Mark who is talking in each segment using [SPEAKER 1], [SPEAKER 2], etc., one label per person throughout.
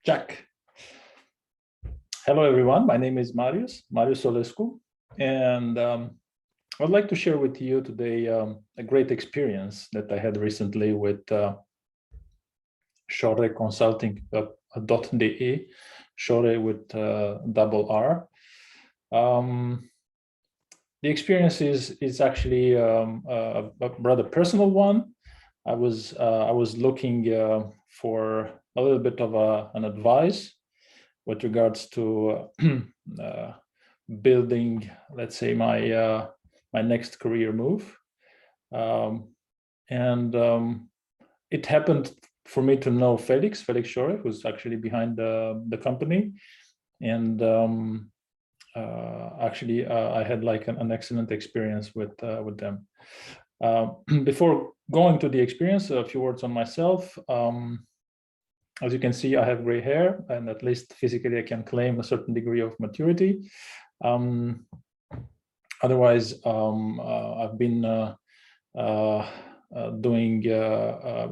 [SPEAKER 1] Check. Hello, everyone. My name is Marius Solescu, and I'd like to share with you today a great experience that I had recently with Shore Consulting.de, Shore with double R. The experience is actually a rather personal one. I was looking for a little bit of an advice with regards to building, let's say, my my next career move, and it happened for me to know Felix Shore, who's actually behind the company, and actually I had like an excellent experience with them. Before going to the experience, a few words on myself. As you can see, I have gray hair, and at least physically I can claim a certain degree of maturity. Otherwise, I've been doing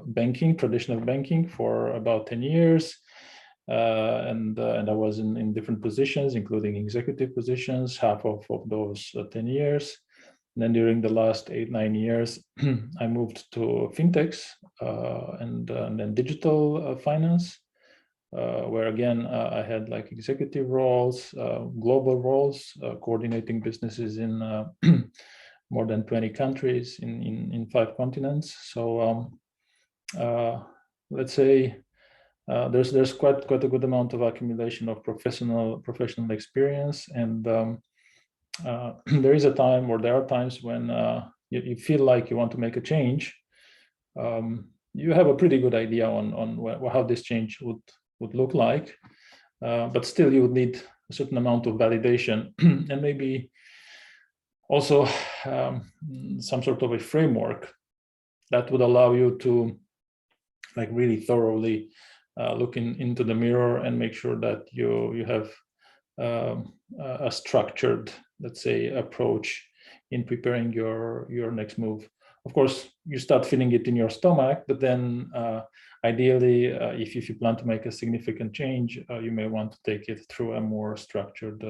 [SPEAKER 1] banking, traditional banking, for about 10 years. And I was in different positions, including executive positions, half of those 10 years. And then during the last 8-9 years, I moved to fintechs and then digital finance, where again, I had like executive roles, global roles, coordinating businesses in more than 20 countries in 5 continents. So let's say there's quite a good amount of accumulation of professional experience, and there is a time, or there are times when you feel like you want to make a change. You have a pretty good idea on how this change would look like, but still you would need a certain amount of validation and maybe also some sort of a framework that would allow you to like really thoroughly look into the mirror and make sure that you have a structured, let's say, approach in preparing your next move. Of course, you start feeling it in your stomach, but then ideally, if you plan to make a significant change, you may want to take it through a more structured,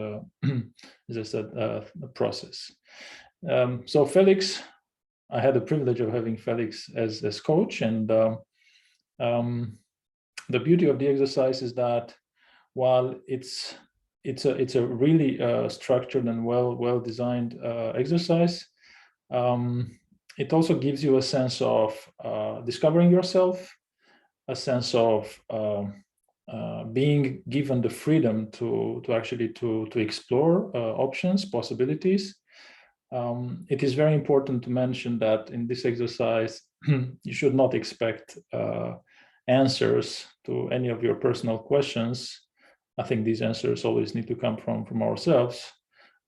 [SPEAKER 1] as I said, process. So Felix, I had the privilege of having Felix as coach, and the beauty of the exercise is that while it's a really structured and well designed exercise, it also gives you a sense of discovering yourself, a sense of being given the freedom to actually to explore options, possibilities. It is very important to mention that in this exercise, you should not expect answers to any of your personal questions. I think these answers always need to come from ourselves.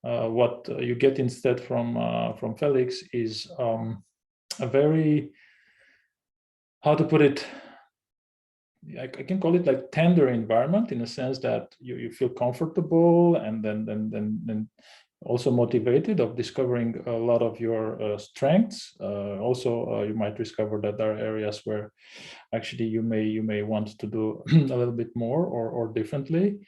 [SPEAKER 1] What you get instead from Felix is a very, how to put it, I can call it like tender environment, in a sense that you feel comfortable and then also motivated of discovering a lot of your strengths. Also, you might discover that there are areas where actually you may want to do a little bit more or differently.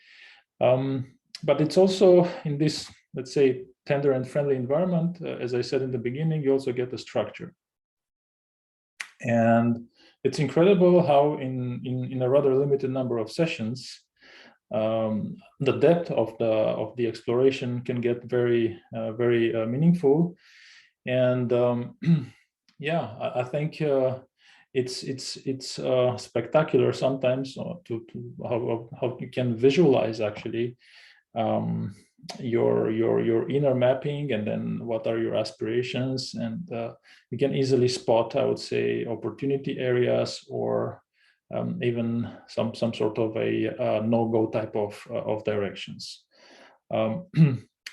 [SPEAKER 1] But it's also in this, let's say, tender and friendly environment, as I said in the beginning, you also get a structure. And it's incredible how in a rather limited number of sessions, the depth of the exploration can get very meaningful. And yeah, I think it's spectacular sometimes to how you can visualize actually your inner mapping, and then what are your aspirations, and you can easily spot, I would say, opportunity areas, or even some sort of a no-go type of directions.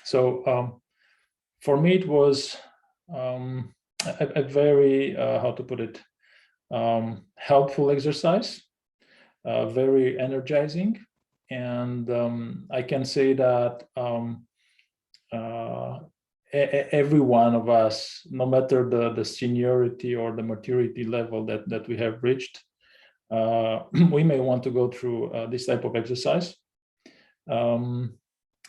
[SPEAKER 1] So for me, it was a very how to put it, helpful exercise, very energizing. And I can say that every one of us, no matter the seniority or the maturity level that we have reached, we may want to go through this type of exercise.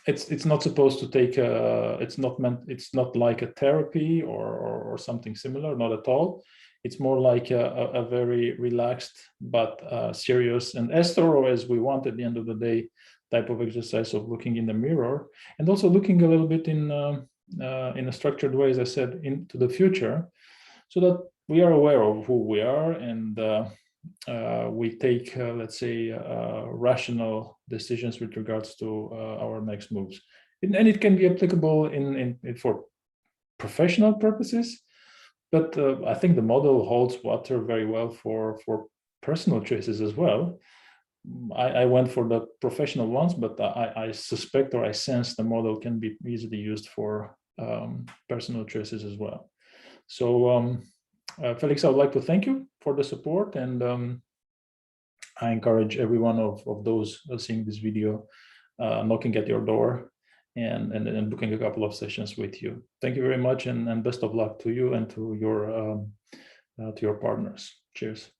[SPEAKER 1] It's not supposed to take it's not like a therapy or something similar, not at all. It's more like a very relaxed but serious and as thorough as we want at the end of the day type of exercise of looking in the mirror, and also looking a little bit in a structured way, as I said, into the future, so that we are aware of who we are, and we take, let's say, rational decisions with regards to our next moves. And it can be applicable for professional purposes, but I think the model holds water very well for personal choices as well. I went for the professional ones, but I suspect, or I sense, the model can be easily used for personal choices as well. So Felix, I would like to thank you for the support, and I encourage every one of those seeing this video knocking at your door and booking a couple of sessions with you. Thank you very much, and best of luck to you and to your partners. Cheers.